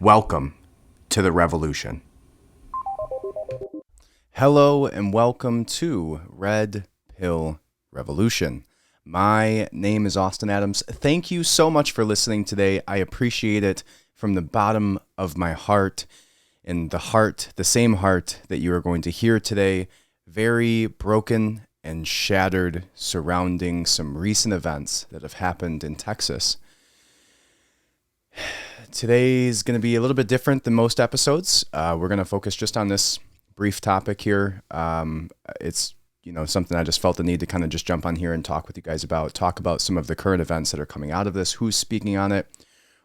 Welcome to the revolution. Hello and welcome to Red Pill Revolution. My name is Austin Adams. Thank you so much for listening today. I appreciate it from the bottom of my heart, and the same heart that you are going to hear today, very broken and shattered surrounding some recent events that have happened in Texas. Today's going to be a little bit different than most episodes. We're going to focus just on this brief topic here. It's something I just felt the need to kind of just jump on here and talk with you guys about, talk about some of the current events that are coming out of this, who's speaking on it,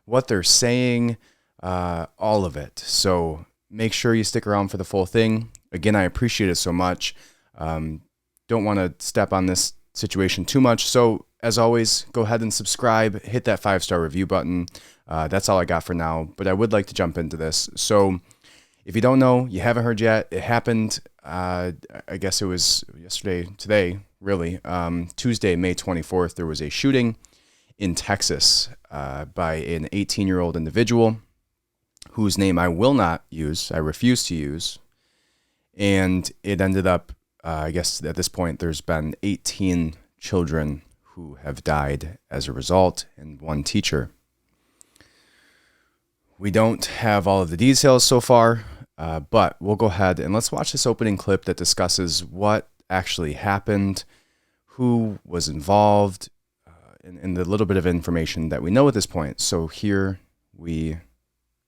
what they're saying, all of it. So make sure you stick around for the full thing. Again, I appreciate it so much. Don't want to step on this situation too much. So as always, go ahead and subscribe, hit that 5-star review button. That's all I got for now, but I would like to jump into this. So if you don't know, you haven't heard yet, it happened, I guess it was today, really. Tuesday, May 24th, there was a shooting in Texas by an 18-year-old individual whose name I will not use, I refuse to use. And it ended up, I guess at this point, there's been 18 children who have died as a result, and one teacher. We don't have all of the details so far, but we'll go ahead and let's watch this opening clip that discusses what actually happened, who was involved, and the little bit of information that we know at this point. So here we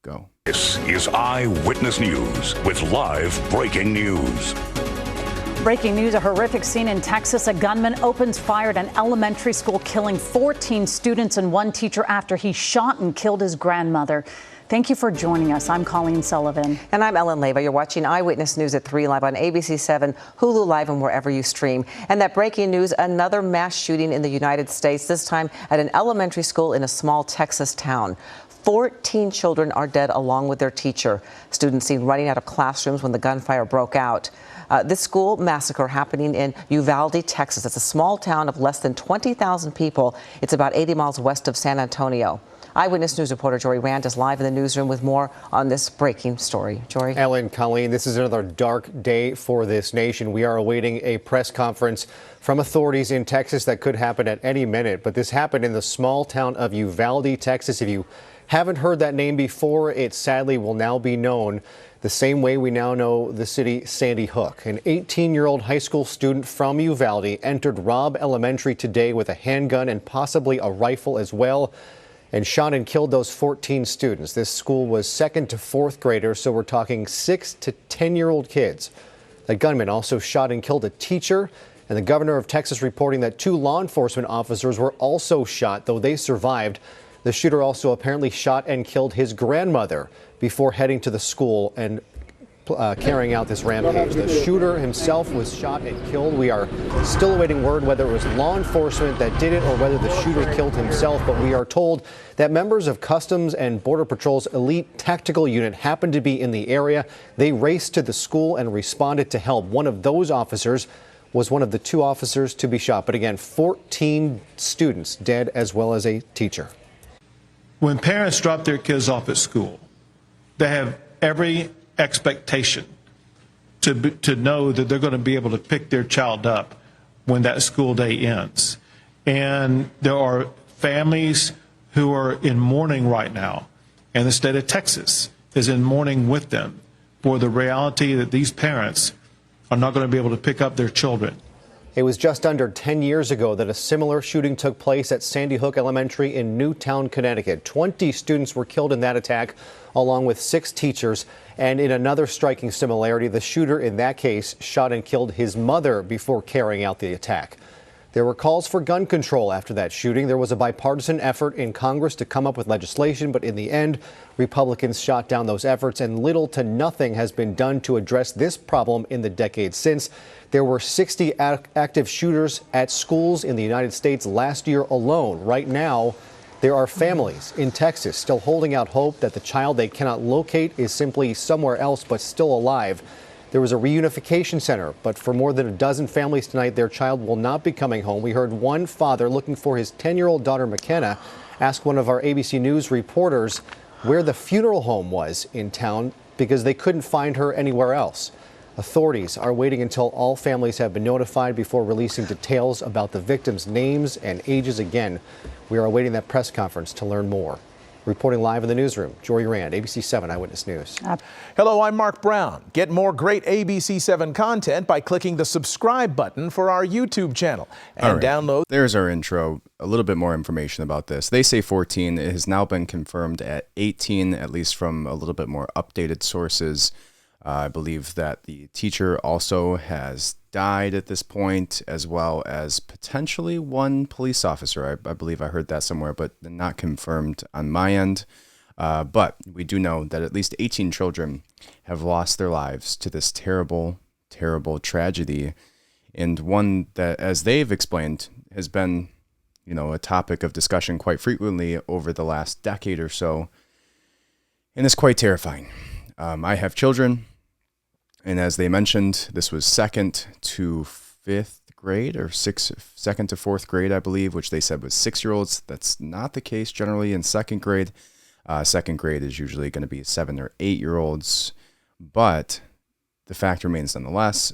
go. This is Eyewitness News with live breaking news. Breaking news, a horrific scene in Texas. A gunman opens fire at an elementary school, killing 14 students and one teacher after he shot and killed his grandmother. Thank you for joining us. I'm Colleen Sullivan. And I'm Ellen Leyva. You're watching Eyewitness News at 3 live on ABC 7, Hulu Live, and wherever you stream. And that breaking news, another mass shooting in the United States, this time at an elementary school in a small Texas town. 14 children are dead along with their teacher. Students seen running out of classrooms when the gunfire broke out. This school massacre happening in Uvalde, Texas. It's a small town of less than 20,000 people. It's about 80 miles west of San Antonio. Eyewitness News reporter Jory Rand is live in the newsroom with more on this breaking story. Jory. Ellen, Colleen, this is another dark day for this nation. We are awaiting a press conference from authorities in Texas that could happen at any minute. But this happened in the small town of Uvalde, Texas. If you haven't heard that name before, it sadly will now be known the same way we now know the city Sandy Hook. An 18-year-old high school student from Uvalde entered Robb Elementary today with a handgun and possibly a rifle as well, and shot and killed those 14 students. This school was second to fourth graders, so we're talking 6 to 10-year-old kids. The gunman also shot and killed a teacher, and the governor of Texas reporting that 2 law enforcement officers were also shot, though they survived. The shooter also apparently shot and killed his grandmother before heading to the school and carrying out this rampage. The shooter himself was shot and killed. We are still awaiting word whether it was law enforcement that did it or whether the shooter killed himself, but we are told that members of Customs and Border Patrol's elite tactical unit happened to be in the area. They raced to the school and responded to help. One of those officers was one of the 2 officers to be shot. But again, 14 students dead as well as a teacher. When parents drop their kids off at school, they have every expectation to know that they're going to be able to pick their child up when that school day ends. And there are families who are in mourning right now, and the state of Texas is in mourning with them for the reality that these parents are not going to be able to pick up their children. It was just under 10 years ago that a similar shooting took place at Sandy Hook Elementary in Newtown, Connecticut. 20 students were killed in that attack, along with 6 teachers. And in another striking similarity, the shooter in that case shot and killed his mother before carrying out the attack. There were calls for gun control after that shooting. There was a bipartisan effort in Congress to come up with legislation, but in the end, Republicans shot down those efforts, and little to nothing has been done to address this problem in the decades since. There were 60 active shooters at schools in the United States last year alone. Right now, there are families in Texas still holding out hope that the child they cannot locate is simply somewhere else but still alive. There was a reunification center, but for more than a dozen families tonight, their child will not be coming home. We heard one father looking for his 10-year-old daughter, McKenna, ask one of our ABC News reporters where the funeral home was in town because they couldn't find her anywhere else. Authorities are waiting until all families have been notified before releasing details about the victims' names and ages again. We are awaiting that press conference to learn more. Reporting live in the newsroom, Jory Rand, ABC 7 Eyewitness News. Hello, I'm Mark Brown. Get more great ABC 7 content by clicking the subscribe button for our YouTube channel and download. There's our intro. A little bit more information about this. They say 14. It has now been confirmed at 18, at least from a little bit more updated sources. I believe that the teacher also has died at this point, as well as potentially one police officer. I believe I heard that somewhere, but not confirmed on my end. But we do know that at least 18 children have lost their lives to this terrible, terrible tragedy. And one that, as they've explained, has been, a topic of discussion quite frequently over the last decade or so. And it's quite terrifying. I have children. And as they mentioned, this was second to fifth grade or second to fourth grade, I believe, which they said was 6-year-olds. That's not the case generally in second grade. Second grade is usually going to be 7 or 8-year-olds. But the fact remains nonetheless,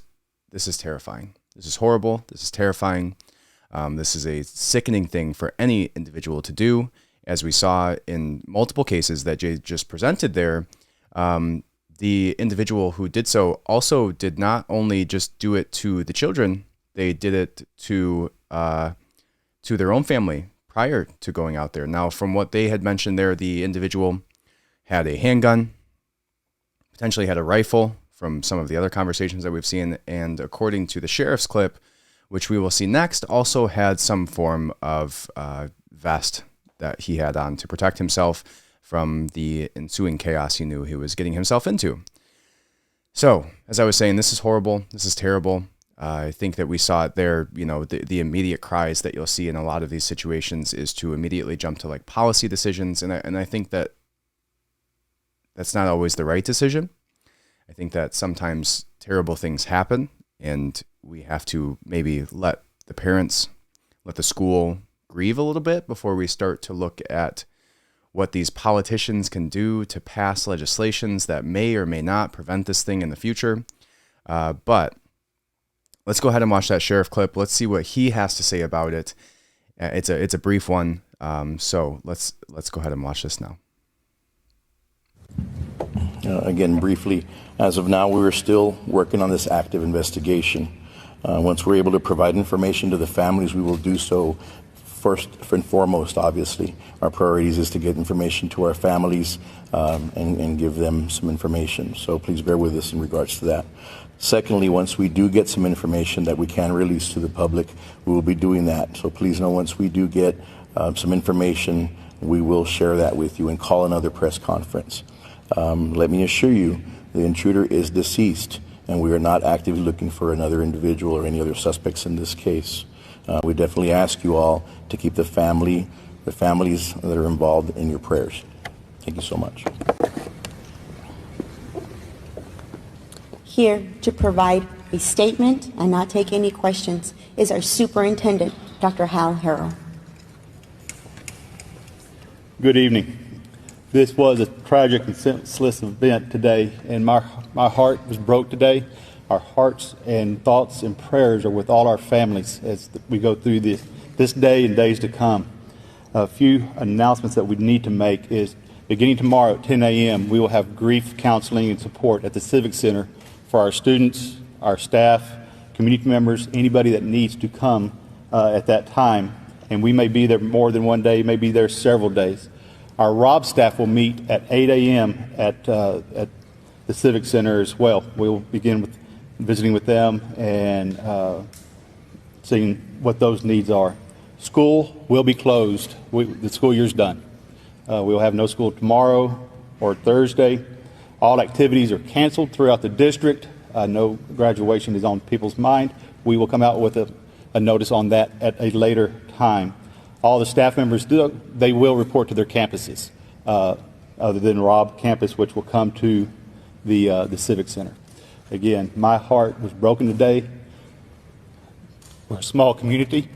this is terrifying. This is horrible. This is terrifying. This is a sickening thing for any individual to do. As we saw in multiple cases that Jay just presented there, the individual who did so also did not only just do it to the children, they did it to their own family prior to going out there. Now, from what they had mentioned there, the individual had a handgun, potentially had a rifle from some of the other conversations that we've seen, and according to the sheriff's clip, which we will see next, also had some form of vest that he had on to protect himself from the ensuing chaos he knew he was getting himself into. So, as I was saying, this is horrible. This is terrible. I think that we saw it there. The immediate cries that you'll see in a lot of these situations is to immediately jump to like policy decisions. And I think that that's not always the right decision. I think that sometimes terrible things happen and we have to maybe let the parents, let the school grieve a little bit before we start to look at what these politicians can do to pass legislations that may or may not prevent this thing in the future. But let's go ahead and watch that sheriff clip. Let's see what he has to say about it. It's a brief one. So let's go ahead and watch this now. Again, briefly, as of now, we're still working on this active investigation. Once we're able to provide information to the families, we will do so. First and foremost, obviously, our priorities is to get information to our families and give them some information. So please bear with us in regards to that. Secondly, once we do get some information that we can release to the public, we will be doing that. So please know once we do get some information, we will share that with you and call another press conference. Let me assure you, the intruder is deceased, and we are not actively looking for another individual or any other suspects in this case. We definitely ask you all to keep the families that are involved in your prayers. Thank you so much. Here to provide a statement and not take any questions is our superintendent, Dr. Hal Harrell. Good evening. This was a tragic and senseless event today, and my heart was broke today. Our hearts and thoughts and prayers are with all our families as we go through this day and days to come. A few announcements that we need to make is beginning tomorrow at 10 a.m., we will have grief counseling and support at the Civic Center for our students, our staff, community members, anybody that needs to come at that time. And we may be there more than one day, may be there several days. Our Rob staff will meet at 8 a.m. at the Civic Center as well. We'll begin with visiting with them and seeing what those needs are. School will be closed. The school year's done. We will have no school tomorrow or Thursday. All activities are canceled throughout the district. No graduation is on people's mind. We will come out with a notice on that at a later time. All the staff members they will report to their campuses, other than Rob campus, which will come to the Civic Center. Again, my heart was broken today. We're a small community,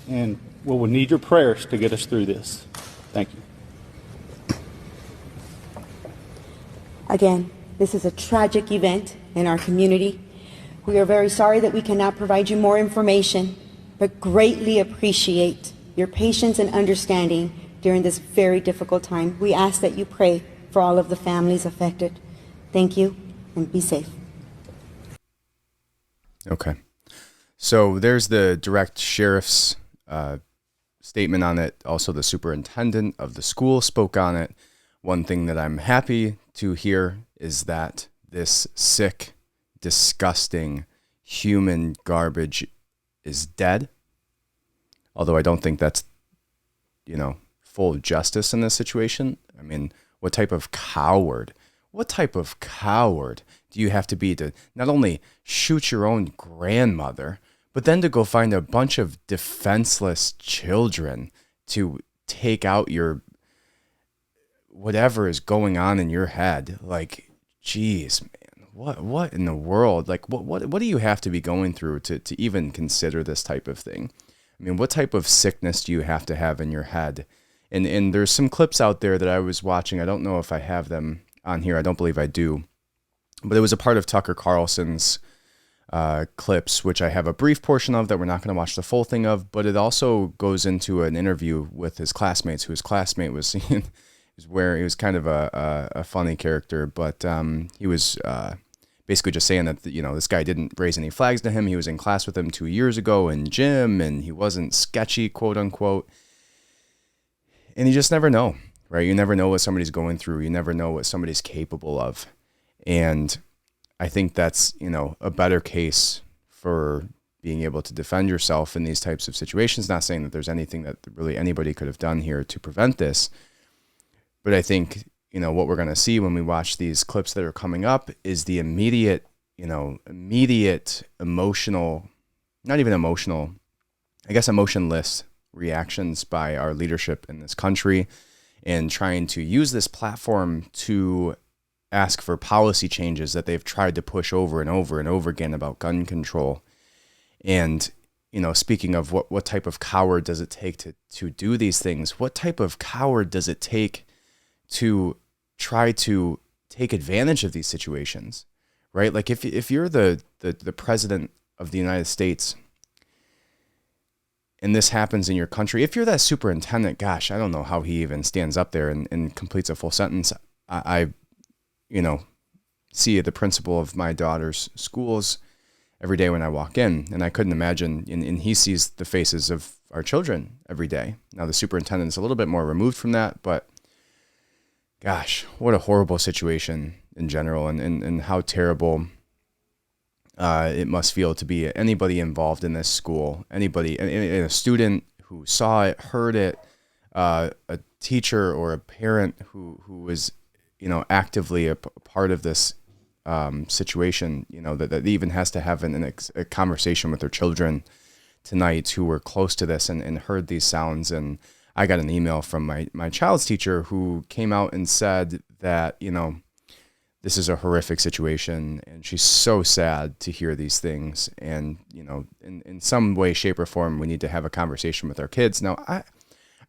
and we'll need your prayers to get us through this. Thank you. Again, this is a tragic event in our community. We are very sorry that we cannot provide you more information, but greatly appreciate your patience and understanding during this very difficult time. We ask that you pray for all of the families affected. Thank you, and be safe. Okay. So there's the direct sheriff's statement on it. Also, the superintendent of the school spoke on it. One thing that I'm happy to hear is that this sick, disgusting human garbage is dead. Although I don't think that's, full justice in this situation. I mean, what type of coward do you have to be to not only shoot your own grandmother, but then to go find a bunch of defenseless children to take out your whatever is going on in your head? Like, geez, man, what in the world? Like, what do you have to be going through to even consider this type of thing? I mean, what type of sickness do you have to have in your head? And there's some clips out there that I was watching. I don't know if I have them on here. I don't believe I do. But it was a part of Tucker Carlson's clips, which I have a brief portion of that we're not going to watch the full thing of. But it also goes into an interview with his classmates, who his classmate was he was kind of a funny character, but he was basically just saying that this guy didn't raise any flags to him. He was in class with him 2 years ago in gym, and he wasn't sketchy, quote unquote. And you just never know, right? You never know what somebody's going through. You never know what somebody's capable of. And I think that's, a better case for being able to defend yourself in these types of situations. Not saying that there's anything that really anybody could have done here to prevent this. But I think, what we're going to see when we watch these clips that are coming up is the immediate emotional, not even emotional, I guess emotionless reactions by our leadership in this country, and trying to use this platform to ask for policy changes that they've tried to push over and over and over again about gun control. And, speaking of what type of coward does it take to do these things? What type of coward does it take to try to take advantage of these situations, right? Like if you're the president of the United States and this happens in your country, if you're that superintendent, gosh, I don't know how he even stands up there and completes a full sentence. I see the principal of my daughter's schools every day when I walk in, and I couldn't imagine, and he sees the faces of our children every day. Now, the superintendent is a little bit more removed from that, but gosh, what a horrible situation in general, and how terrible it must feel to be anybody involved in this school, anybody, a student who saw it, heard it, a teacher or a parent who was, actively a part of this situation, that even has to have a conversation with their children tonight who were close to this and heard these sounds. And I got an email from my child's teacher who came out and said that, this is a horrific situation, and she's so sad to hear these things. And, in some way, shape, or form, we need to have a conversation with our kids. Now,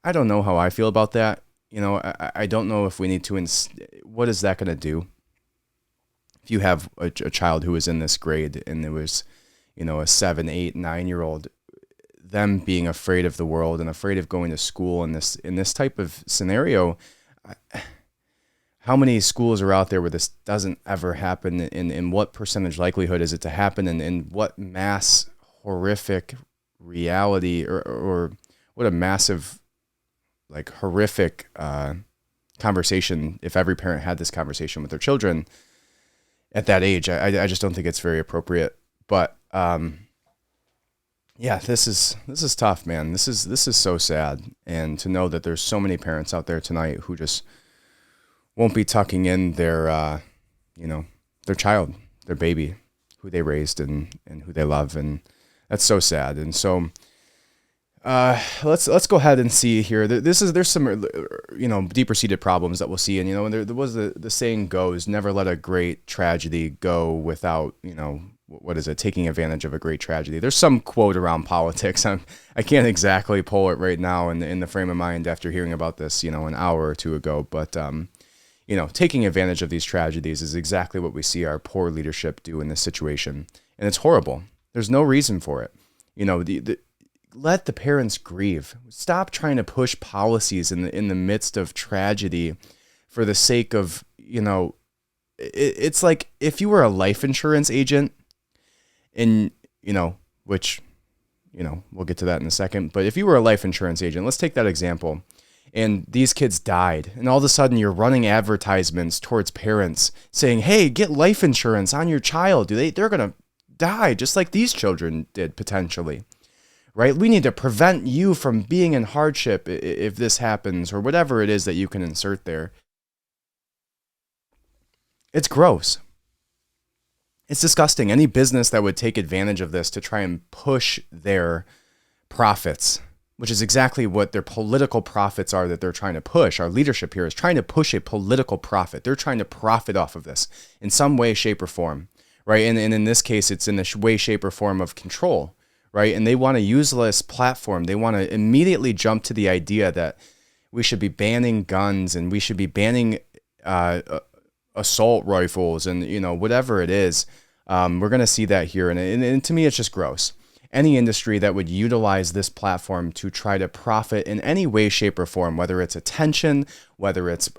I don't know how I feel about that. I don't know if we need to, what is that going to do? If you have a child who is in this grade and there was, a 7, 8, 9-year-old, them being afraid of the world and afraid of going to school in this type of scenario, how many schools are out there where this doesn't ever happen, and what percentage likelihood is it to happen, and what mass horrific reality or what a massive, like, horrific conversation if every parent had this conversation with their children at that age. I just don't think it's very appropriate. But yeah, this is tough, man. This is so sad. And to know that there's so many parents out there tonight who just won't be tucking in their their child, their baby, who they raised and who they love, and that's so sad. And so let's go ahead and see here. There's some deeper seated problems that we'll see, and and there was the saying goes, never let a great tragedy go without what is it, taking advantage of a great tragedy. There's some quote around politics. I can't exactly pull it right now in the frame of mind after hearing about this an hour or two ago, but taking advantage of these tragedies is exactly what we see our poor leadership do in this situation. And it's horrible. There's no reason for it. Let the parents grieve. Stop trying to push policies in the midst of tragedy for the sake of, it's like if you were a life insurance agent and, which, we'll get to that in a second. But if you were a life insurance agent, let's take that example. And these kids died. And all of a sudden you're running advertisements towards parents saying, hey, get life insurance on your child. They're going to die just like these children did potentially. Right? We need to prevent you from being in hardship if this happens, or whatever it is that you can insert there. It's gross. It's disgusting. Any business that would take advantage of this to try and push their profits, which is exactly what their political profits are that they're trying to push. Our leadership here is trying to push a political profit. They're trying to profit off of this in some way, shape, or form. Right? And in this case, it's in the way, shape, or form of control. Right? And they want a useless platform. They want to immediately jump to the idea that we should be banning guns and we should be banning assault rifles and, whatever it is. We're going to see that here. And to me, it's just gross. Any industry that would utilize this platform to try to profit in any way, shape, or form, whether it's attention, whether it's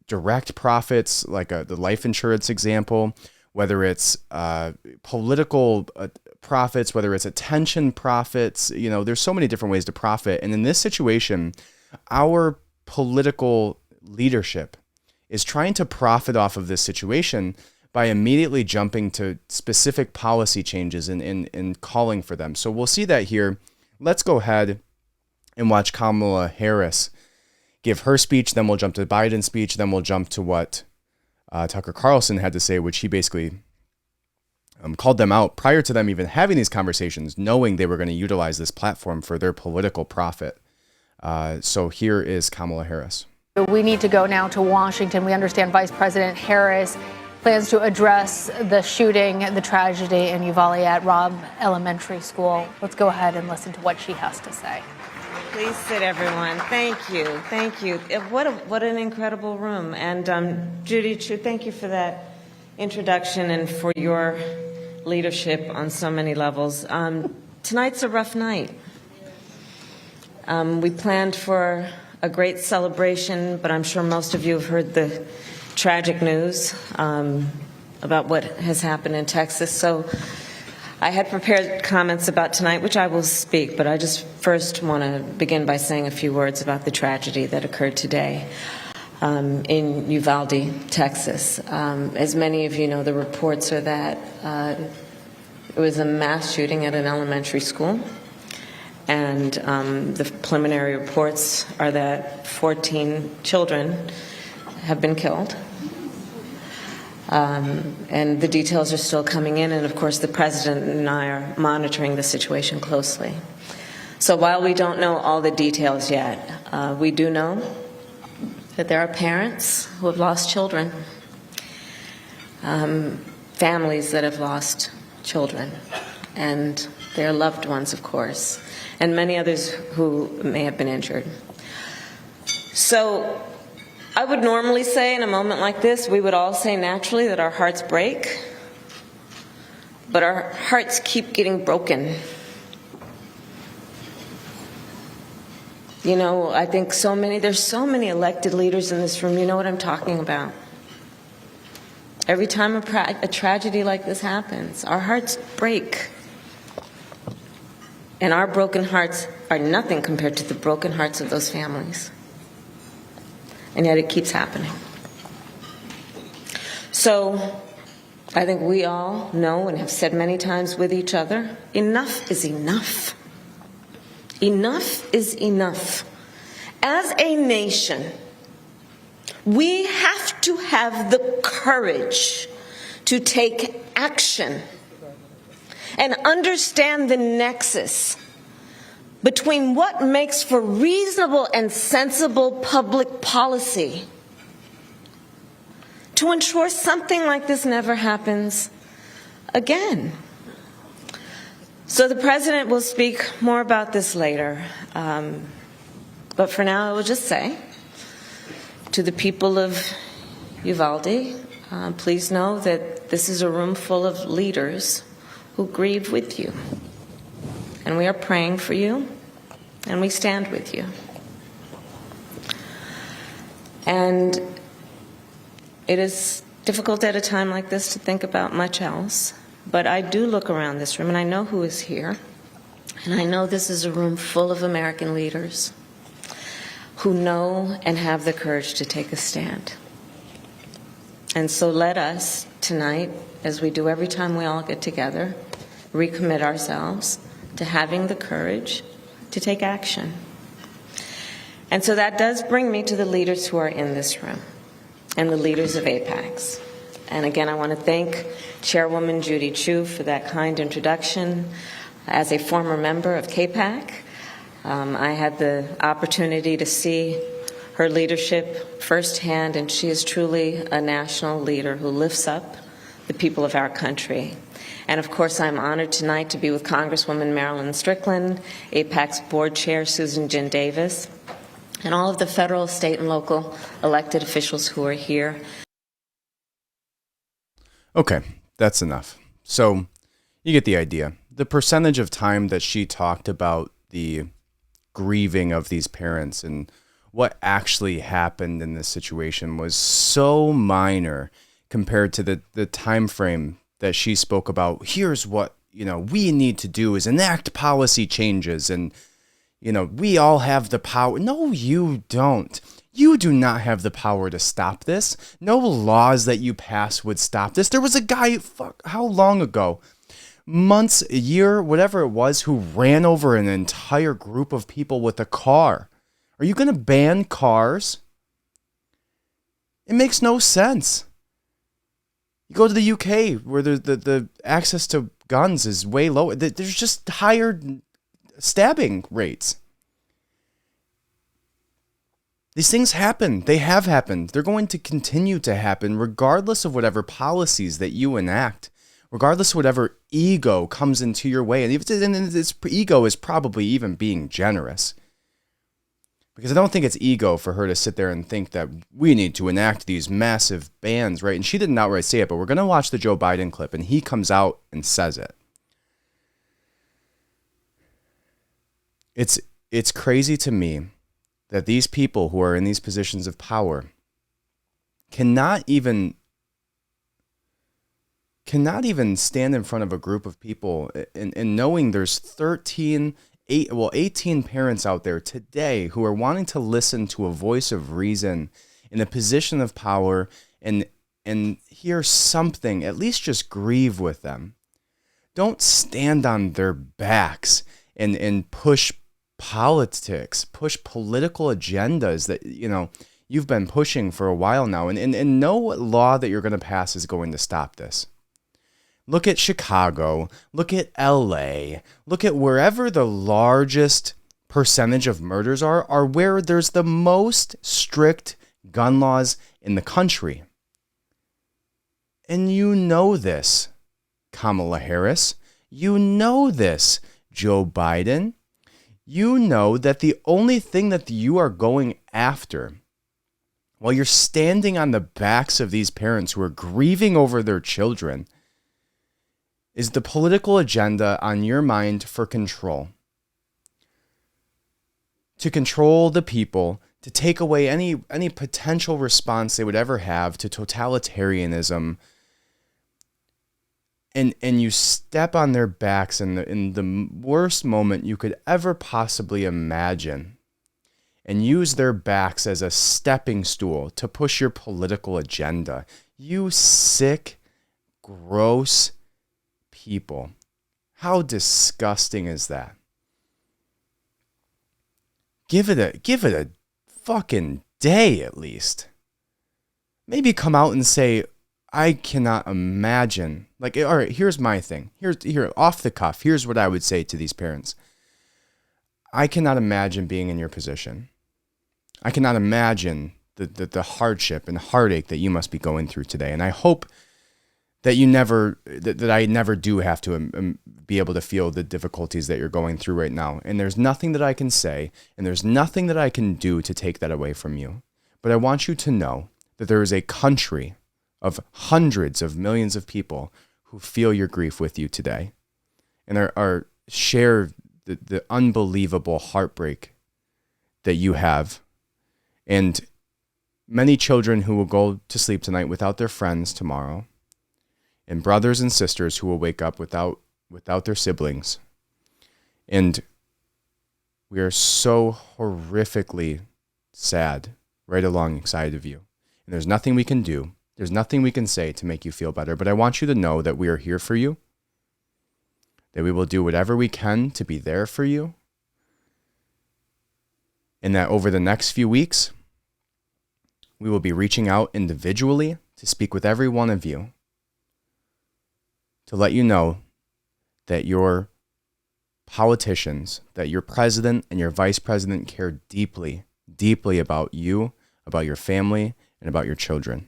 direct profits, like the life insurance example, whether it's political profits, whether it's attention profits, there's so many different ways to profit. And in this situation, our political leadership is trying to profit off of this situation by immediately jumping to specific policy changes and calling for them. So we'll see that here. Let's go ahead and watch Kamala Harris give her speech. Then we'll jump to Biden's speech. Then we'll jump to what Tucker Carlson had to say, which he basically called them out prior to them even having these conversations, knowing they were going to utilize this platform for their political profit. So here is Kamala Harris. We need to go now to Washington. We understand Vice President Harris plans to address the shooting, the tragedy in Uvalde at Robb Elementary School. Let's go ahead and listen to what she has to say. Please sit, everyone. Thank you. Thank you. What an incredible room. And Judy Chu, thank you for that introduction and for your leadership on so many levels. Tonight's a rough night. We planned for a great celebration, but I'm sure most of you have heard the tragic news about what has happened in Texas. So I had prepared comments about tonight, which I will speak, but I just first want to begin by saying a few words about the tragedy that occurred today in Uvalde, Texas. As many of you know, the reports are that it was a mass shooting at an elementary school. And the preliminary reports are that 14 children have been killed. And the details are still coming in, and of course the President and I are monitoring the situation closely. So while we don't know all the details yet, we do know that there are parents who have lost children, families that have lost children, and their loved ones, of course, and many others who may have been injured. So I would normally say in a moment like this, we would all say naturally that our hearts break, but our hearts keep getting broken. You know, I think there's so many elected leaders in this room, you know what I'm talking about. Every time a tragedy like this happens, our hearts break. And our broken hearts are nothing compared to the broken hearts of those families. And yet it keeps happening. So I think we all know and have said many times with each other, enough is enough. Enough is enough. As a nation, we have to have the courage to take action and understand the nexus between what makes for reasonable and sensible public policy to ensure something like this never happens again. So the President will speak more about this later. But for now, I will just say to the people of Uvalde, please know that this is a room full of leaders who grieve with you. And we are praying for you, and we stand with you. And it is difficult at a time like this to think about much else, but I do look around this room, and I know who is here, and I know this is a room full of American leaders who know and have the courage to take a stand. And so let us tonight, as we do every time we all get together, recommit ourselves to having the courage to take action. And so that does bring me to the leaders who are in this room and the leaders of AIPACs. And again, I want to thank Chairwoman Judy Chu for that kind introduction. As a former member of KPAC, I had the opportunity to see her leadership firsthand, and she is truly a national leader who lifts up the people of our country. And of course, I'm honored tonight to be with Congresswoman Marilyn Strickland, AIPAC's board chair Susan Jin Davis, and all of the federal, state, and local elected officials who are here. Okay, that's enough. So you get the idea. The percentage of time that she talked about the grieving of these parents and what actually happened in this situation was so minor compared to the time frame that she spoke about. Here's what, we need to do is enact policy changes, and we all have the power. No, you don't. You do not have the power to stop this. No laws that you pass would stop this. There was a guy, how long ago? Months, a year, whatever it was, who ran over an entire group of people with a car. Are you going to ban cars? It makes no sense. You go to the UK where the access to guns is way lower. There's just higher stabbing rates. These things happen. They have happened. They're going to continue to happen regardless of whatever policies that you enact, regardless of whatever ego comes into your way. And this ego is probably even being generous. Because I don't think it's ego for her to sit there and think that we need to enact these massive bans, right? And she didn't outright say it, but we're going to watch the Joe Biden clip, and he comes out and says it. It's crazy to me that these people who are in these positions of power cannot even stand in front of a group of people and knowing there's 18 parents out there today who are wanting to listen to a voice of reason in a position of power and hear something, at least just grieve with them. Don't stand on their backs and push politics, push political agendas that, you've been pushing for a while now. And no law that you're going to pass is going to stop this. Look at Chicago, look at LA, look at wherever the largest percentage of murders are where there's the most strict gun laws in the country. And you know this, Kamala Harris. You know this, Joe Biden. You know that the only thing that you are going after while you're standing on the backs of these parents who are grieving over their children is the political agenda on your mind for control. To control the people, to take away any potential response they would ever have to totalitarianism. And you step on their backs in the worst moment you could ever possibly imagine, and use their backs as a stepping stool to push your political agenda. You sick, gross people. How disgusting is that? Give it a fucking day at least. Maybe come out and say, I cannot imagine. Like, all right, here's my thing. Here, off the cuff, here's what I would say to these parents. I cannot imagine being in your position. I cannot imagine the hardship and heartache that you must be going through today. And I hope that I never do have to be able to feel the difficulties that you're going through right now. And there's nothing that I can say, and there's nothing that I can do to take that away from you. But I want you to know that there is a country of hundreds of millions of people who feel your grief with you today and are share the unbelievable heartbreak that you have, and many children who will go to sleep tonight without their friends tomorrow, and brothers and sisters who will wake up without their siblings. And we are so horrifically sad right alongside of you. And there's nothing we can do. There's nothing we can say to make you feel better. But I want you to know that we are here for you, that we will do whatever we can to be there for you, and that over the next few weeks, we will be reaching out individually to speak with every one of you to let you know that your politicians, that your president and your vice president care deeply, deeply about you, about your family, and about your children.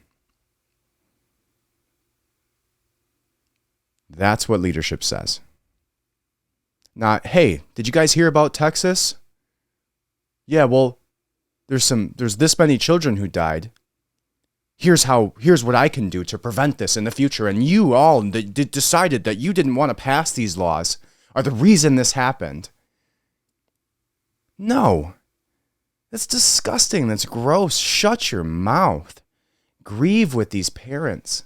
That's what leadership says. Not, hey, did you guys hear about Texas? Yeah, well, there's this many children who died. Here's what I can do to prevent this in the future. And you all decided that you didn't want to pass these laws are the reason this happened. No. That's disgusting. That's gross. Shut your mouth. Grieve with these parents.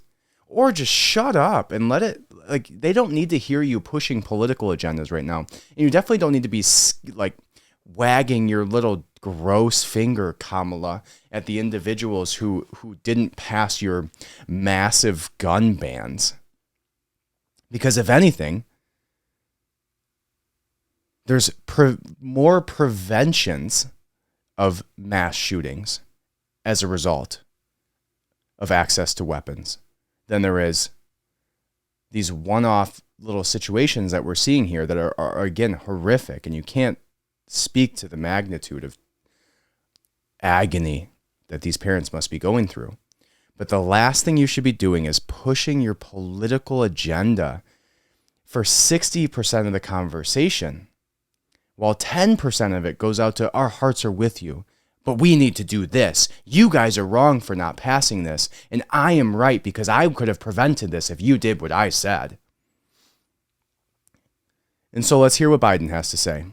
Or just shut up and let it, like, they don't need to hear you pushing political agendas right now. And you definitely don't need to be, like, wagging your little gross finger, Kamala, at the individuals who didn't pass your massive gun bans. Because if anything, there's more preventions of mass shootings as a result of access to weapons than there is these one-off little situations that we're seeing here that are again, horrific, and you can't speak to the magnitude of agony that these parents must be going through. But the last thing you should be doing is pushing your political agenda for 60% of the conversation, while 10% of it goes out to our hearts are with you, but we need to do this. You guys are wrong for not passing this, and I am right because I could have prevented this if you did what I said. And so let's hear what Biden has to say.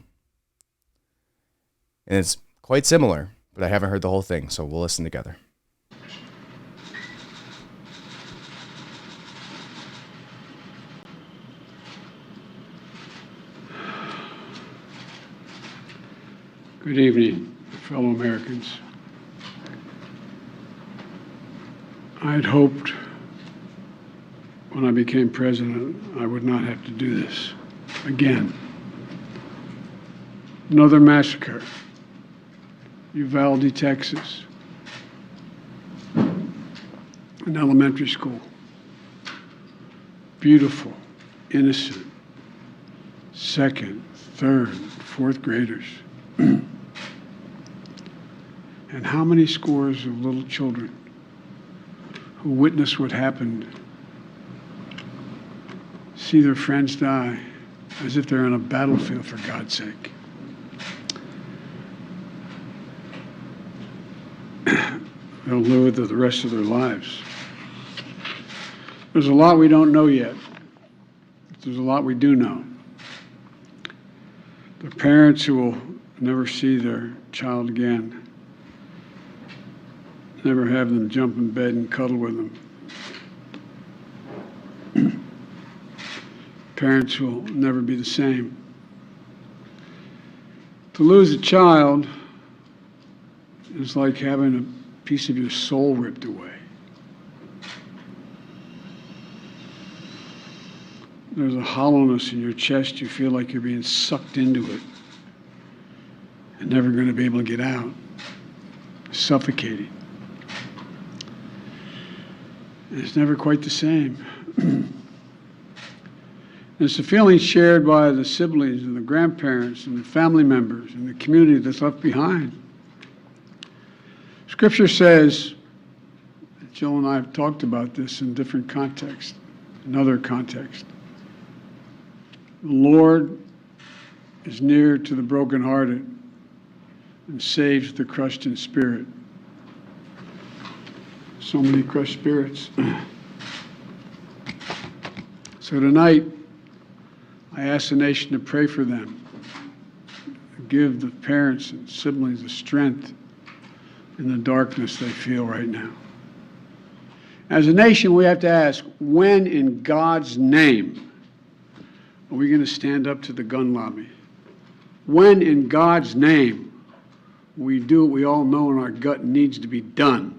And it's quite similar, but I haven't heard the whole thing, so we'll listen together. Good evening, fellow Americans. I had hoped when I became president I would not have to do this again. Another massacre, Uvalde, Texas, an elementary school. Beautiful, innocent, second, third, fourth graders. And how many scores of little children who witness what happened see their friends die as if they're on a battlefield, for God's sake. They'll live with it the rest of their lives. There's a lot we don't know yet. There's a lot we do know. The parents who will never see their child again, never have them jump in bed and cuddle with them. Parents will never be the same. To lose a child is like having a piece of your soul ripped away. There's a hollowness in your chest. You feel like you're being sucked into it and never going to be able to get out. Suffocating. And it's never quite the same. It's a feeling shared by the siblings and the grandparents and the family members and the community that's left behind. Scripture says, Jill and I have talked about this in different contexts, in other contexts. The Lord is near to the brokenhearted and saves the crushed in spirit. So many crushed spirits. So tonight, I ask the nation to pray for them. Give the parents and siblings the strength in the darkness they feel right now. As a nation, we have to ask, when in God's name are we going to stand up to the gun lobby? When in God's name we do what we all know in our gut needs to be done?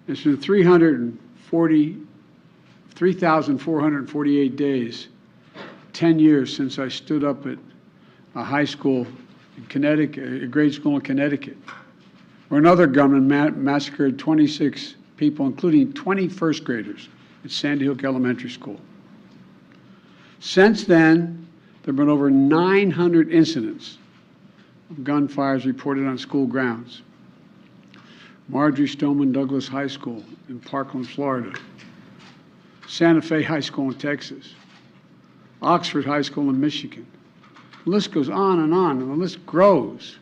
It's been 3,448 days, 10 years since I stood up at a high school in Connecticut, a grade school in Connecticut, where another gunman massacred 26 people, including 20 first graders at Sandy Hook Elementary School. Since then, there have been over 900 incidents of gunfires reported on school grounds. Marjorie Stoneman Douglas High School in Parkland, Florida. Santa Fe High School in Texas. Oxford High School in Michigan. The list goes on, and the list grows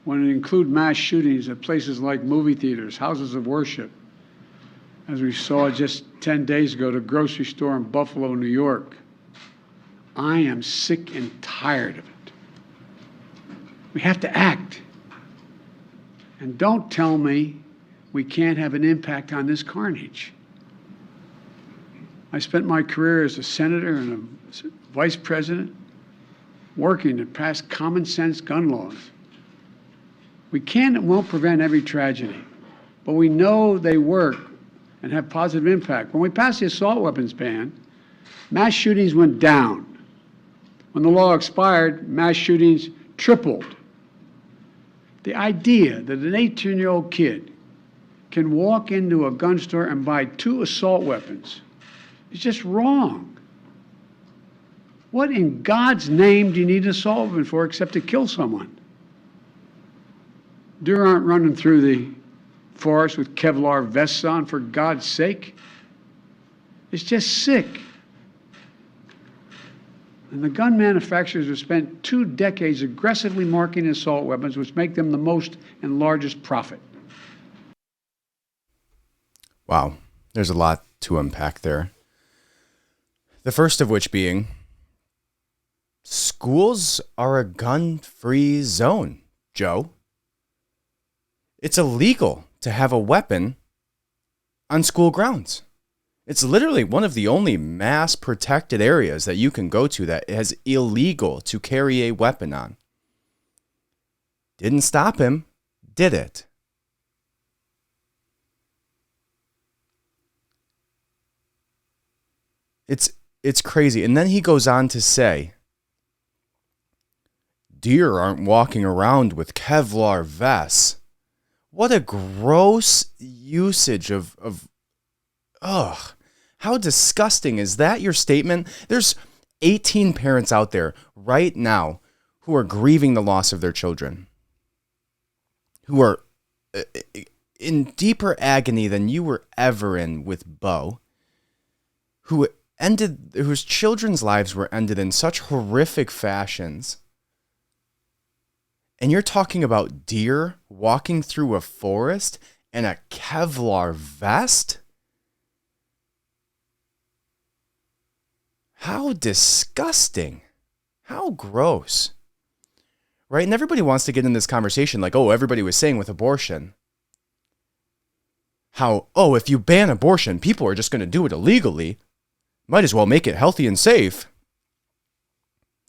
when it includes mass shootings at places like movie theaters, houses of worship, as we saw just 10 days ago, the grocery store in Buffalo, New York. I am sick and tired of it. We have to act. And don't tell me we can't have an impact on this carnage. I spent my career as a senator and a vice president working to pass common sense gun laws. We can and won't prevent every tragedy, but we know they work and have positive impact. When we passed the assault weapons ban, mass shootings went down. When the law expired, mass shootings tripled. The idea that an 18-year-old kid can walk into a gun store and buy 2 assault weapons is just wrong. What in God's name do you need an assault weapon for except to kill someone? Deer aren't running through the forest with Kevlar vests on, for God's sake. It's just sick. And the gun manufacturers have spent 2 decades aggressively marketing assault weapons, which make them the most and largest profit. Wow, there's a lot to unpack there. The first of which being, schools are a gun-free zone, Joe. It's illegal to have a weapon on school grounds. It's literally one of the only mass protected areas that you can go to that is illegal to carry a weapon on. Didn't stop him, did it? It's crazy. And then he goes on to say, deer aren't walking around with Kevlar vests. What a gross usage of how disgusting. Is that your statement? There's 18 parents out there right now who are grieving the loss of their children, who are in deeper agony than you were ever in with Bo, whose children's lives were ended in such horrific fashions. And you're talking about deer walking through a forest in a Kevlar vest? How disgusting. How gross. Right? And everybody wants to get in this conversation like, oh, everybody was saying with abortion. How, oh, if you ban abortion, people are just going to do it illegally. Might as well make it healthy and safe.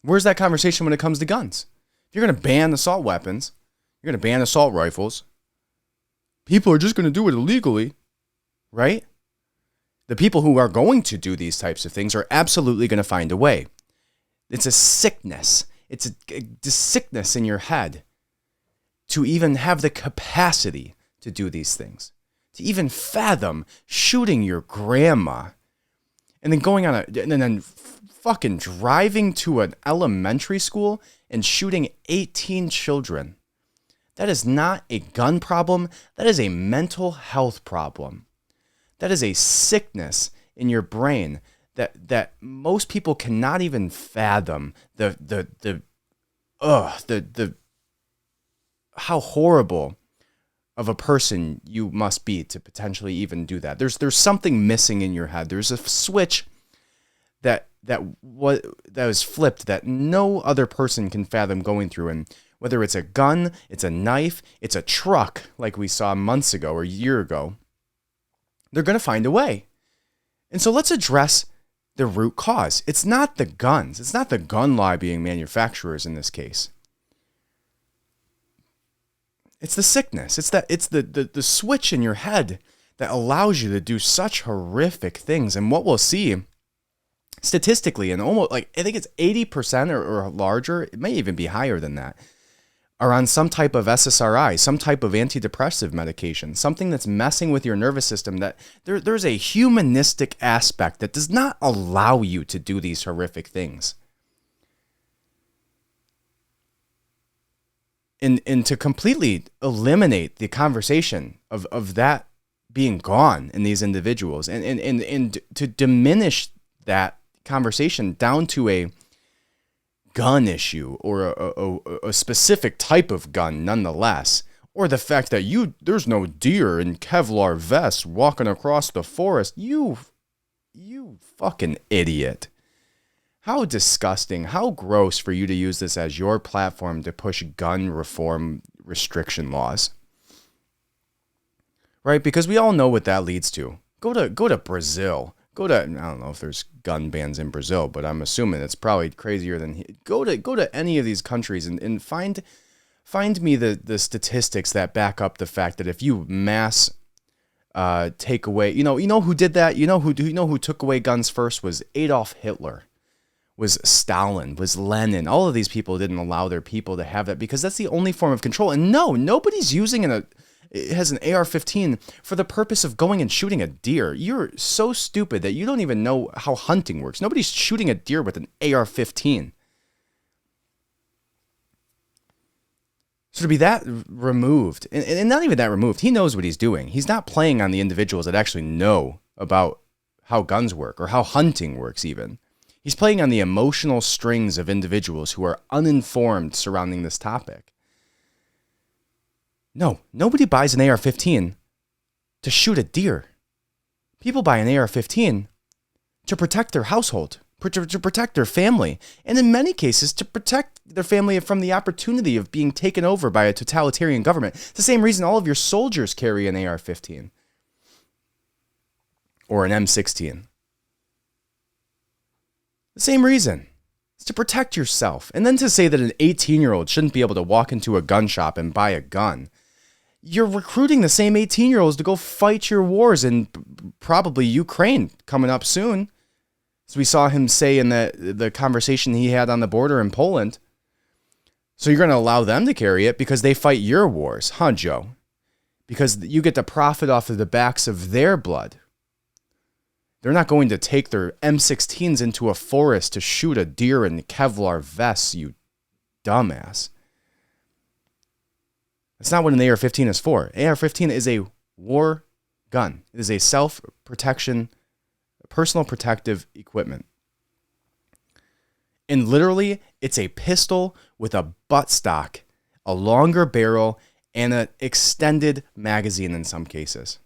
Where's that conversation when it comes to guns? If you're going to ban assault weapons, you're going to ban assault rifles, people are just going to do it illegally, right? The people who are going to do these types of things are absolutely going to find a way. It's a sickness. It's a sickness in your head to even have the capacity to do these things, to even fathom shooting your grandma and then going on and then fucking driving to an elementary school and shooting 18 children. That is not a gun problem. That is a mental health problem. That is a sickness in your brain that most people cannot even fathom how horrible of a person you must be to potentially even do that. There's something missing in your head. There's a switch that was flipped that no other person can fathom going through. And whether it's a gun, it's a knife, it's a truck, like we saw months ago or a year ago, they're going to find a way. And so let's address the root cause. It's not the guns. It's not the gun lobbying manufacturers in this case. It's the sickness. It's the switch in your head that allows you to do such horrific things. And what we'll see statistically, and almost like I think it's 80% or larger, it may even be higher than that, are on some type of SSRI, some type of antidepressive medication, something that's messing with your nervous system, that there's a humanistic aspect that does not allow you to do these horrific things. And to completely eliminate the conversation of that being gone in these individuals, and to diminish that conversation down to a gun issue or a specific type of gun nonetheless, or the fact that there's no deer in Kevlar vests walking across the forest. You fucking idiot. How disgusting, how gross for you to use this as your platform to push gun reform restriction laws. Right? Because we all know what that leads to. Go to Brazil. I don't know if there's gun bans in Brazil, but I'm assuming it's probably crazier than go to any of these countries and find me the statistics that back up the fact that if you mass take away, you know who did that? You know who took away guns first was Adolf Hitler, was Stalin, was Lenin. All of these people didn't allow their people to have that because that's the only form of control. And no, nobody's using it has an AR-15 for the purpose of going and shooting a deer. You're so stupid that you don't even know how hunting works. Nobody's shooting a deer with an AR-15. So to be that removed, and not even that removed, he knows what he's doing. He's not playing on the individuals that actually know about how guns work or how hunting works even. He's playing on the emotional strings of individuals who are uninformed surrounding this topic. No, nobody buys an AR-15 to shoot a deer. People buy an AR-15 to protect their household, to protect their family, and in many cases to protect their family from the opportunity of being taken over by a totalitarian government. It's the same reason all of your soldiers carry an AR-15 or an M16. The same reason. It's to protect yourself. And then to say that an 18-year-old shouldn't be able to walk into a gun shop and buy a gun. You're recruiting the same 18-year-olds to go fight your wars in probably Ukraine coming up soon. As we saw him say in the conversation he had on the border in Poland. So you're going to allow them to carry it because they fight your wars, huh, Joe? Because you get to profit off of the backs of their blood. They're not going to take their M16s into a forest to shoot a deer in Kevlar vests, you dumbass. That's not what an AR-15 is for. AR-15 is a war gun. It is a self-protection, personal protective equipment. And literally, it's a pistol with a buttstock, a longer barrel, and an extended magazine in some cases.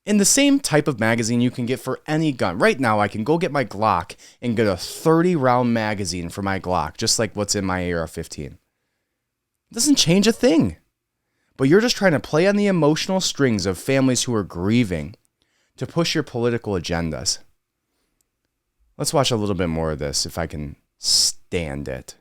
In the same type of magazine you can get for any gun. Right now, I can go get my Glock and get a 30-round magazine for my Glock, just like what's in my AR-15. It doesn't change a thing. But you're just trying to play on the emotional strings of families who are grieving to push your political agendas. Let's watch a little bit more of this, if I can stand it.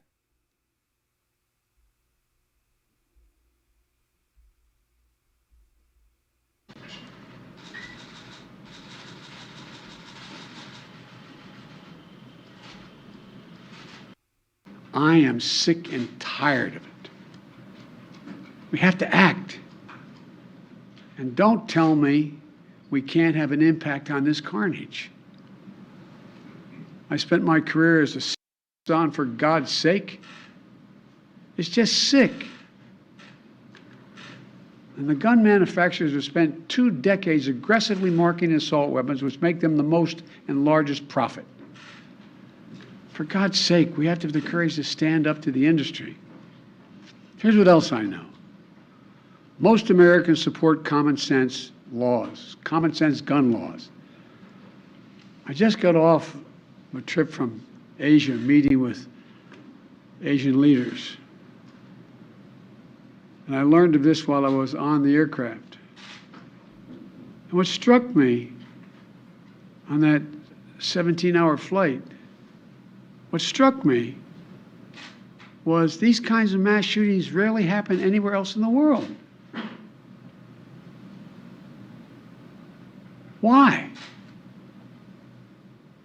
I am sick and tired of it. We have to act. And don't tell me we can't have an impact on this carnage. I spent my career as a on for God's sake. It's just sick. And the gun manufacturers have spent 2 decades aggressively marketing assault weapons, which make them the most and largest profit. For God's sake, we have to have the courage to stand up to the industry. Here's what else I know. Most Americans support common sense laws, common sense gun laws. I just got off a trip from Asia, meeting with Asian leaders. And I learned of this while I was on the aircraft. And what struck me on that 17-hour flight, what struck me was these kinds of mass shootings rarely happen anywhere else in the world. Why?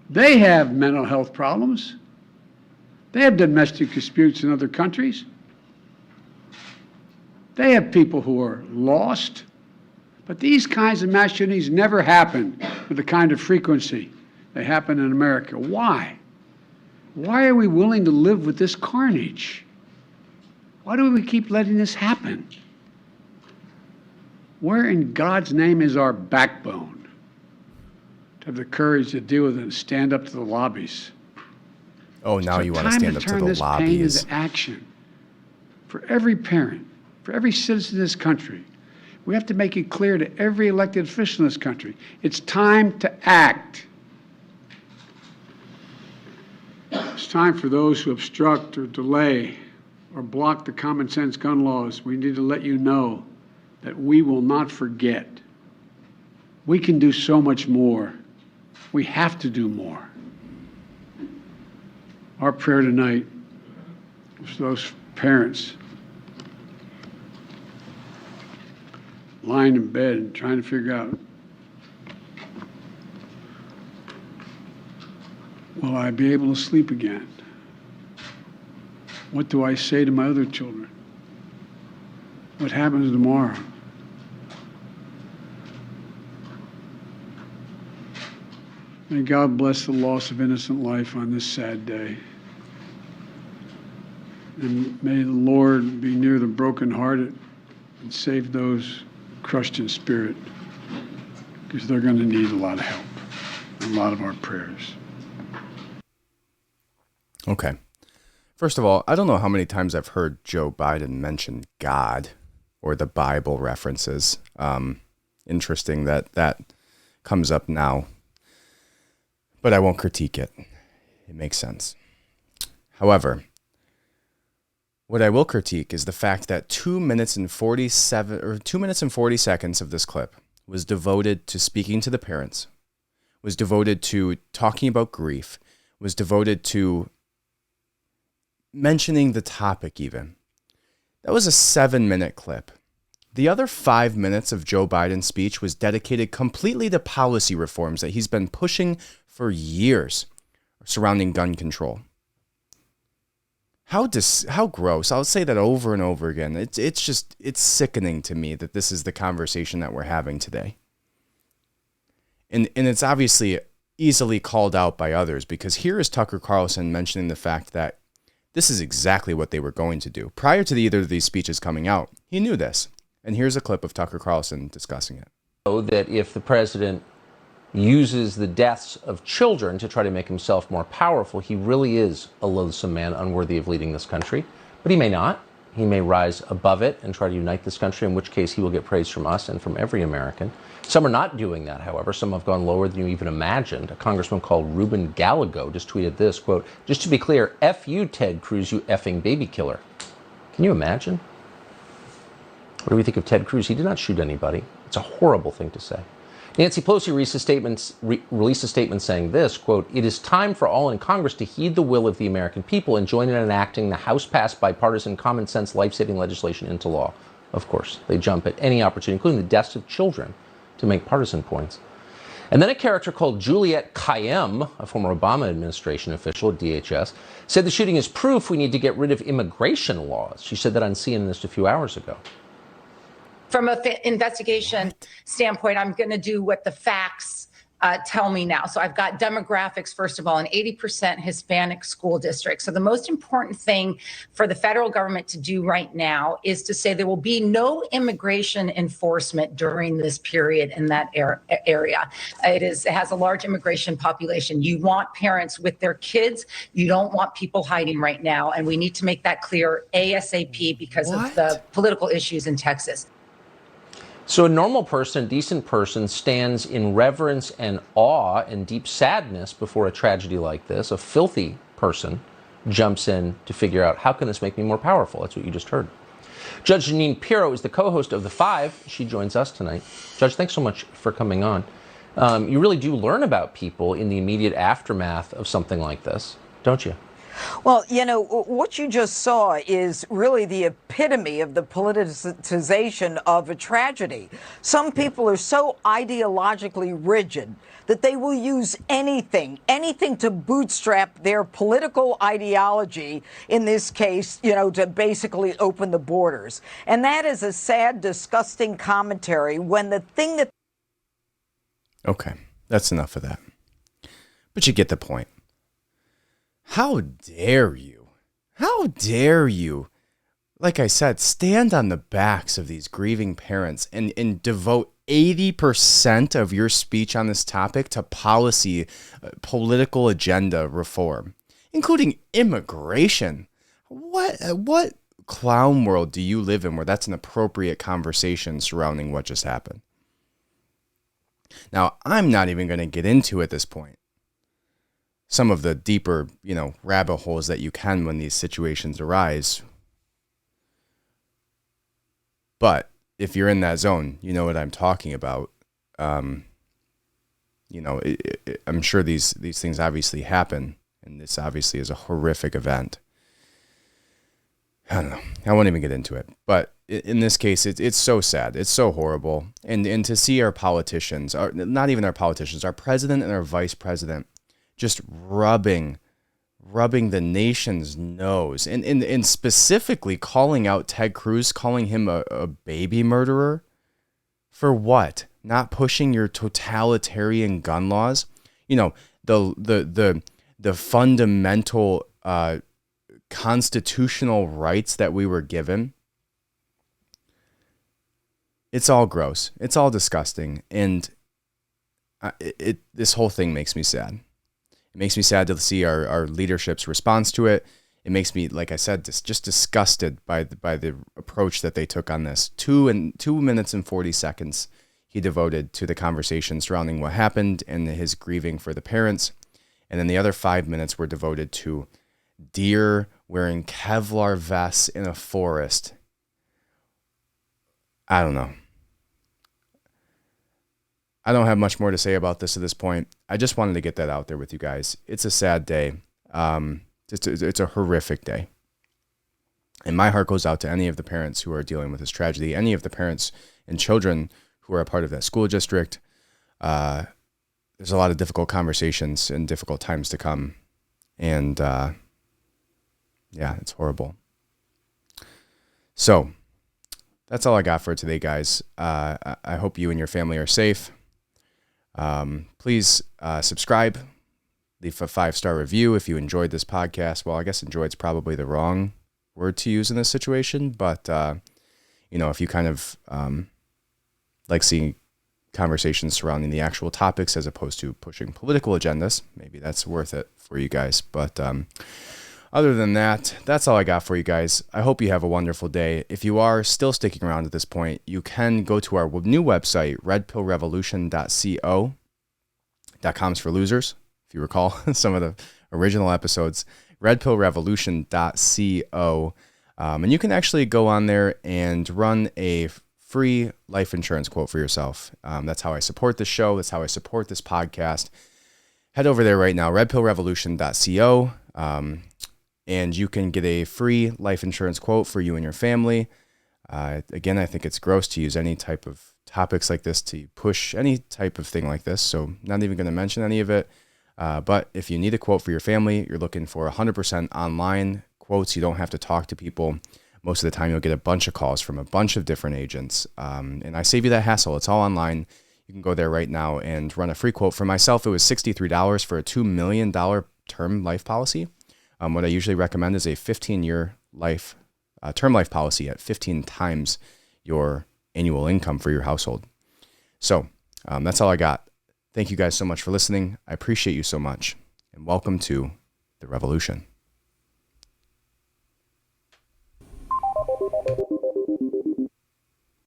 They have mental health problems. They have domestic disputes in other countries. They have people who are lost. But these kinds of mass shootings never happen with the kind of frequency they happen in America. Why? Why are we willing to live with this carnage? Why do we keep letting this happen? Where in God's name is our backbone to have the courage to deal with it and stand up to the lobbies? Oh, now you want to stand up to the this pain lobbies. into action for every parent, for every citizen in this country. We have to make it clear to every elected official in this country, it's time to act. It's time for those who obstruct or delay or block the common sense gun laws. We need to let you know that we will not forget. We can do so much more. We have to do more. Our prayer tonight is for those parents lying in bed and trying to figure out, will I be able to sleep again? What do I say to my other children? What happens tomorrow? May God bless the loss of innocent life on this sad day. And may the Lord be near the brokenhearted and save those crushed in spirit, because they're going to need a lot of help, a lot of our prayers. Okay. First of all, I don't know how many times I've heard Joe Biden mention God or the Bible references. Interesting that that comes up now, but I won't critique it. It makes sense. However, what I will critique is the fact that 2 minutes and 40 seconds of this clip was devoted to speaking to the parents, was devoted to talking about grief, was devoted to mentioning the topic even. That was a 7-minute clip. The other 5 minutes of Joe Biden's speech was dedicated completely to policy reforms that he's been pushing for years surrounding gun control. How gross. I'll say that over and over again. It's sickening to me that this is the conversation that we're having today. And it's obviously easily called out by others, because here is Tucker Carlson mentioning the fact that this is exactly what they were going to do. Prior to either of these speeches coming out, he knew this. And here's a clip of Tucker Carlson discussing it. That if the president uses the deaths of children to try to make himself more powerful, he really is a loathsome man, unworthy of leading this country. But he may not. He may rise above it and try to unite this country, in which case he will get praise from us and from every American. Some are not doing that, however. Some have gone lower than you even imagined. A congressman called Ruben Gallego just tweeted this, quote, "Just to be clear, F you, Ted Cruz, you effing baby killer." Can you imagine? What do we think of Ted Cruz? He did not shoot anybody. It's a horrible thing to say. Nancy Pelosi released a statement saying this, quote, "It is time for all in Congress to heed the will of the American people and join in enacting the House-passed bipartisan common sense life-saving legislation into law." Of course, they jump at any opportunity, including the deaths of children, to make partisan points. And then a character called Juliette Kayyem, a former Obama administration official at DHS, said the shooting is proof we need to get rid of immigration laws. She said that on CNN just a few hours ago. From an investigation standpoint, I'm going to do what the facts tell me now. So I've got demographics, first of all, an 80% Hispanic school district. So the most important thing for the federal government to do right now is to say there will be no immigration enforcement during this period in that area. It has a large immigration population. You want parents with their kids. You don't want people hiding right now. And we need to make that clear ASAP because of the political issues in Texas. So a normal person, decent person, stands in reverence and awe and deep sadness before a tragedy like this. A filthy person jumps in to figure out, how can this make me more powerful? That's what you just heard. Judge Jeanine Pirro is the co-host of The Five. She joins us tonight. Judge, thanks so much for coming on. You really do learn about people in the immediate aftermath of something like this, don't you? Well, you know, what you just saw is really the epitome of the politicization of a tragedy. Some people are so ideologically rigid that they will use anything to bootstrap their political ideology, in this case, you know, to basically open the borders. And that is a sad, disgusting commentary when the thing that... Okay, that's enough of that. But you get the point. How dare you? How dare you? Like I said, stand on the backs of these grieving parents and devote 80% of your speech on this topic to policy, political agenda reform, including immigration. What clown world do you live in where that's an appropriate conversation surrounding what just happened? Now, I'm not even going to get into at this point some of the deeper, rabbit holes that you can when these situations arise. But if you're in that zone, you know what I'm talking about. I'm sure these things obviously happen, and this obviously is a horrific event. I don't know. I won't even get into it. But in this case, it's so sad. It's so horrible. And to see our politicians, not even our politicians, our president and our vice president, just rubbing the nation's nose and specifically calling out Ted Cruz, calling him a baby murderer. For what? Not pushing your totalitarian gun laws? The fundamental constitutional rights that we were given. It's all gross. It's all disgusting. And this whole thing makes me sad. It makes me sad to see our leadership's response to it. It makes me, like I said, just disgusted by the approach that they took on this. 2 minutes and 40 seconds he devoted to the conversation surrounding what happened and his grieving for the parents. And then the other 5 minutes were devoted to deer wearing Kevlar vests in a forest. I don't know. I don't have much more to say about this at this point. I just wanted to get that out there with you guys. It's a sad day. It's a horrific day. And my heart goes out to any of the parents who are dealing with this tragedy, any of the parents and children who are a part of that school district. There's a lot of difficult conversations and difficult times to come. And it's horrible. So that's all I got for today, guys. I hope you and your family are safe. Please subscribe, leave a 5-star review if you enjoyed this podcast. Well, I guess enjoyed's probably the wrong word to use in this situation, but if you kind of like seeing conversations surrounding the actual topics as opposed to pushing political agendas, maybe that's worth it for you guys. But other than that, that's all I got for you guys. I hope you have a wonderful day. If you are still sticking around at this point, you can go to our new website, redpillrevolution.co. .com's for losers, if you recall some of the original episodes. redpillrevolution.co. And you can actually go on there and run a free life insurance quote for yourself. That's how I support this show. That's how I support this podcast. Head over there right now, redpillrevolution.co. And you can get a free life insurance quote for you and your family. Again, I think it's gross to use any type of topics like this to push any type of thing like this. So not even going to mention any of it. But if you need a quote for your family, you're looking for 100% online quotes. You don't have to talk to people. Most of the time, you'll get a bunch of calls from a bunch of different agents. And I save you that hassle. It's all online. You can go there right now and run a free quote. For myself, it was $63 for a $2 million term life policy. What I usually recommend is a 15-year term life policy at 15 times your annual income for your household. So that's all I got. Thank you guys so much for listening. I appreciate you so much. And welcome to the revolution.